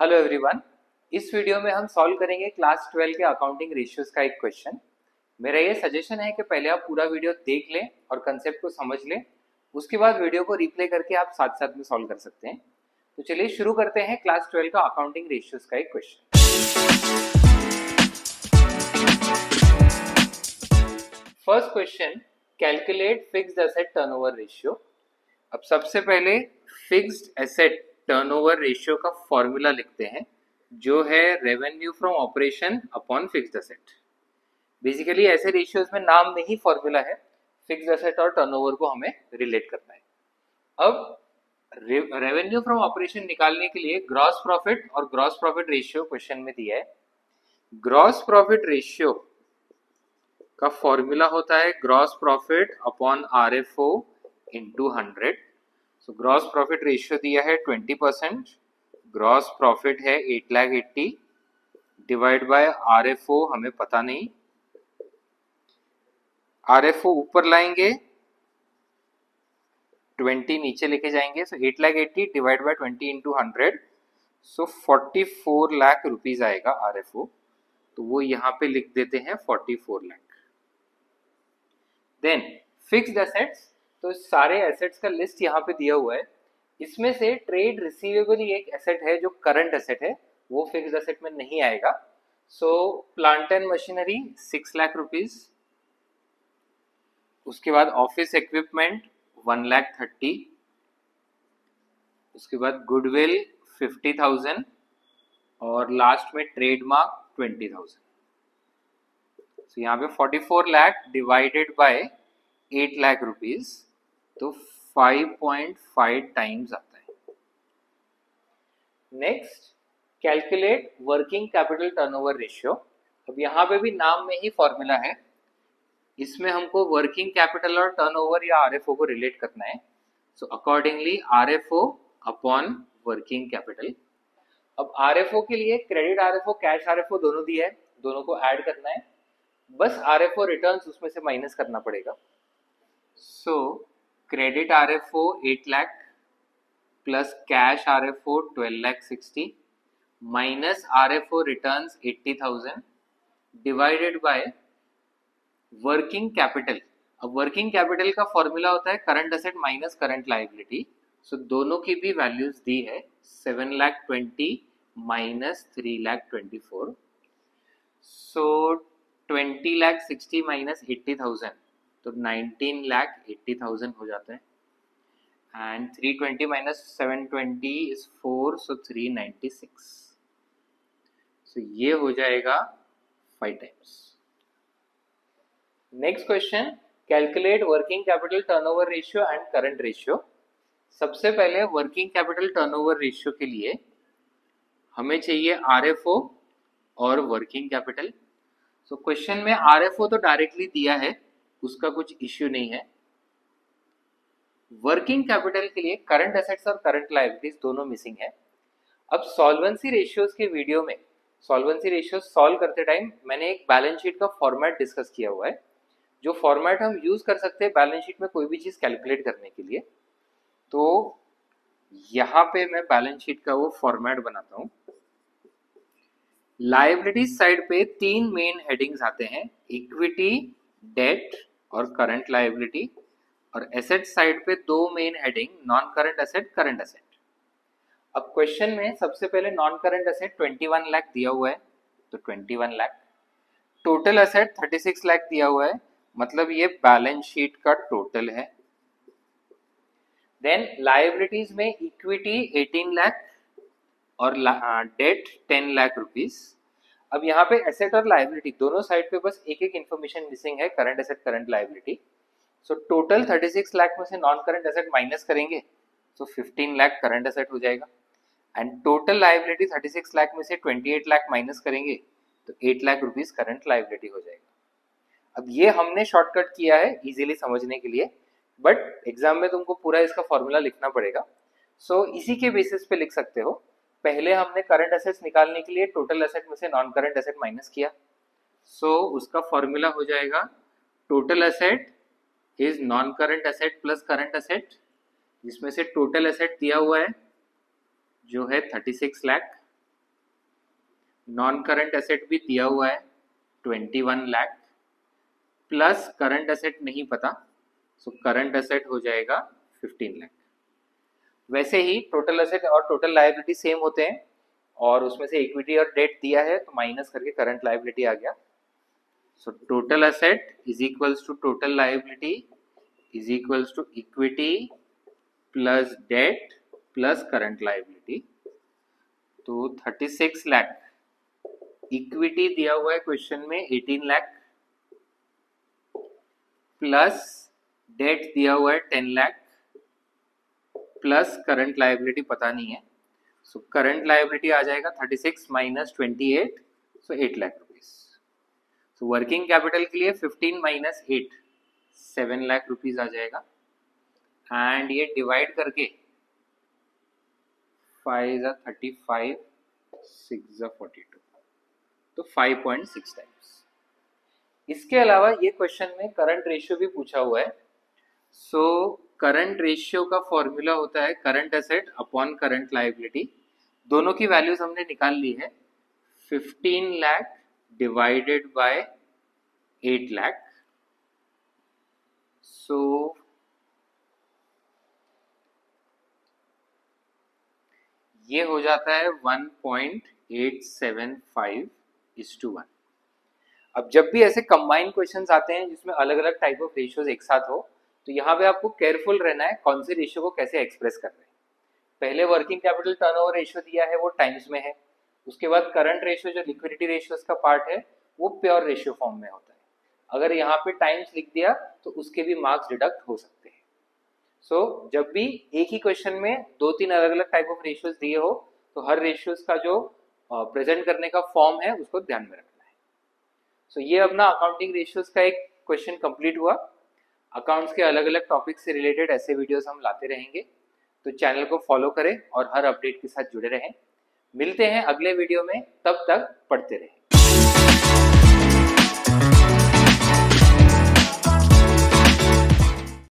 Hello everyone. इस video में हम सॉल्व करेंगे क्लास 12 के अकाउंटिंग रेशियोज का एक क्वेश्चन। मेरा ये सजेशन है कि पहले आप पूरा वीडियो देख लें और कंसेप्ट को समझ लें, उसके बाद वीडियो को रिप्ले करके आप साथ साथ में सॉल्व कर सकते हैं। तो चलिए शुरू करते हैं क्लास 12 का अकाउंटिंग रेशियोज का एक question. First question, calculate fixed asset turnover ratio. अब सबसे पहले फिक्स्ड एसेट टर्नओवर रेशियो का फॉर्मूला लिखते हैं, जो है revenue from operation upon fixed asset. Basically ऐसे रेशियोज में नाम में ही फॉर्मूला है, फिक्स्ड एसेट और टर्नओवर को हमें रिलेट करना है। अब रेवेन्यू फ्रॉम ऑपरेशन निकालने के लिए ग्रॉस प्रॉफिट और ग्रॉस प्रॉफिट रेशियो क्वेश्चन में दिया है। ग्रॉस प्रॉफिट रेशियो का फॉर्मूला होता है gross profit upon RFO into 100। So gross profit ratio दिया है 20%, ग्रॉस प्रॉफिट है 8,80,000 डिवाइड बाय RFO हमें पता नहीं, RFO ऊपर लाएंगे 20 नीचे लेके जाएंगे, सो 8,80,000 divide by 20 into 100, so 44 lakh rupees आएगा RFO। तो वो यहाँ पे लिख देते हैं 44 लाख। देन फिक्स्ड एसेट्स, तो सारे एसेट्स का लिस्ट यहाँ पे दिया हुआ है। इसमें से ट्रेड रिसीवेबल ही एक एसेट है जो करंट एसेट है, वो फिक्स्ड एसेट में नहीं आएगा। So plant and machinery 6 lakh rupees, उसके बाद ऑफिस इक्विपमेंट 1,30,000, उसके बाद गुडविल 50,000 और लास्ट में ट्रेडमार्क 20,000। तो यहाँ पे 44 lakh divided by 8 lakh rupees, तो 5.5 टाइम्स आता है। Next, calculate working capital turnover ratio. अब यहाँ पे भी नाम में ही फॉर्मूला है, इसमें हमको वर्किंग कैपिटल और टर्नओवर या RFO को रिलेट करना है। So accordingly RFO upon working capital. अब RFO के लिए क्रेडिट RFO, कैश RFO दोनों दिया है, दोनों को ऐड करना है, बस RFO रिटर्न्स उसमें से माइनस करना पड़ेगा। So credit RFO 8 lakh plus cash RFO 12,60,000 minus RFO returns 80,000 divided by working capital. अब वर्किंग कैपिटल का फॉर्मूला होता है current asset minus current liability. So दोनों की भी वैल्यूज दी है, 7,20,000 माइनस 3,24,000। सो 20,60,000 माइनस 80,000, तो 19,80,000 हो जाता है। एंड 320 माइनस 720 इज 4, सो 396। सो ये हो जाएगा 5 times. Next question, calculate working capital turnover ratio and current ratio. सबसे पहले वर्किंग कैपिटल टर्नओवर रेशियो के लिए हमें चाहिए RFO और वर्किंग कैपिटल। सो क्वेश्चन में RFO तो डायरेक्टली दिया है, उसका कुछ इश्यू नहीं है। वर्किंग कैपिटल के लिए करंट एसेट्स और करंट लायबिलिटीज दोनों मिसिंग है। अब सॉल्वेंसी रेशियोज के वीडियो में सॉल्वेंसी रेशियोज सॉल्व करते टाइम मैंने एक बैलेंस शीट का फॉर्मेट डिस्कस किया हुआ है, जो फॉर्मेट हम यूज कर सकते हैं बैलेंस शीट में कोई भी चीज कैलकुलेट करने के लिए। तो यहाँ पे मैं बैलेंस शीट का वो फॉर्मेट बनाता हूँ। लायबिलिटीज साइड पे 3 मेन हेडिंग्स आते हैं, इक्विटी, डेट और करंट लायबिलिटी। और एसेट साइड पे 2 main heading, non current asset, current asset. अब क्वेश्चन में सबसे पहले नॉन करंट एसेट 21 लाख दिया हुआ है, तो 21 लाख। टोटल एसेट 36 लाख दिया हुआ है, मतलब ये बैलेंस शीट का टोटल है। देन लायबिलिटीज में इक्विटी 18 लाख और डेट 10 लाख रुपीज। अब यहाँ पे एसेट और लायबिलिटी दोनों साइड पे बस एक एक इन्फॉर्मेशन मिसिंग है, current asset, current liability. So total 36 lakh में से नॉन करंट एसेट माइनस करेंगे, तो 15 लाख करंट एसेट हो जाएगा। एंड टोटल लायबिलिटी 36 लाख में से 28 लाख माइनस करेंगे, तो 8 लाख रुपीज करंट लायबिलिटी हो जाएगा। अब ये हमने शॉर्टकट किया है इजीली समझने के लिए, बट एग्जाम में तुमको पूरा इसका फॉर्मूला लिखना पड़ेगा। सो इसी के बेसिस पे लिख सकते हो। पहले हमने करंट एसेट्स निकालने के लिए टोटल एसेट में से नॉन करंट एसेट माइनस किया, सो उसका फॉर्मूला हो जाएगा total asset is non current asset plus current asset, जिसमें से टोटल एसेट दिया हुआ है जो है 36 लाख नॉन करंट एसेट भी दिया हुआ है 21 लाख, प्लस करंट एसेट नहीं पता, सो करंट एसेट हो जाएगा 15 लाख। वैसे ही टोटल एसेट और टोटल लायबिलिटी सेम होते हैं, और उसमें से इक्विटी और डेट दिया है तो माइनस करके करंट लायबिलिटी आ गया। So total asset is equals to total liability is equals to equity plus debt plus current liability. तो 36 लाख, इक्विटी दिया हुआ है क्वेश्चन में 18 लाख, प्लस डेट दिया हुआ है 10 लाख, प्लस करंट लायबिलिटी पता नहीं है, सो करंट लायबिलिटी आ जाएगा 36 माइनस 28, सो 8 lakh rupees. So working capital के लिए 15 माइनस 8 7 लाख रुपीज आ जाएगा, एंड ये डिवाइड करके 5 35 6 42, तो 5.6 टाइम्स। इसके अलावा ये क्वेश्चन में करंट रेशियो भी पूछा हुआ है। सो करंट रेशियो का फॉर्मूला होता है current asset upon current liability. दोनों की वैल्यूज हमने निकाल ली है। 15 लाख डिवाइडेड बाय 8 लाख, सो ये हो जाता है 1.875:1। अब जब भी ऐसे कंबाइंड क्वेश्चंस आते हैं जिसमें अलग अलग टाइप ऑफ रेशियोज एक साथ हो, तो यहाँ पे आपको केयरफुल रहना है कौन से रेशियो को कैसे एक्सप्रेस कर रहे हैं। पहले वर्किंग कैपिटल टर्नओवर रेशियो दिया है वो टाइम्स में है, उसके बाद करंट रेशियो जो लिक्विडिटी रेशियोज का पार्ट है वो प्योर रेशियो फॉर्म में होता है। अगर यहाँ पे टाइम्स लिख दिया तो उसके भी मार्क्स डिडक्ट हो सकते हैं। सो जब भी एक ही क्वेश्चन में 2-3 अलग अलग टाइप ऑफ रेशियोज दिए हो तो हर रेशियोज का जो प्रेजेंट करने का फॉर्म है उसको ध्यान में रखना है। सो ये अपना अकाउंटिंग रेशियोज का एक क्वेश्चन कंप्लीट हुआ। अकाउंट्स के अलग अलग टॉपिक से रिलेटेड ऐसे वीडियोस हम लाते रहेंगे, तो चैनल को फॉलो करें और हर अपडेट के साथ जुड़े रहें। मिलते हैं अगले वीडियो में, तब तक पढ़ते रहें।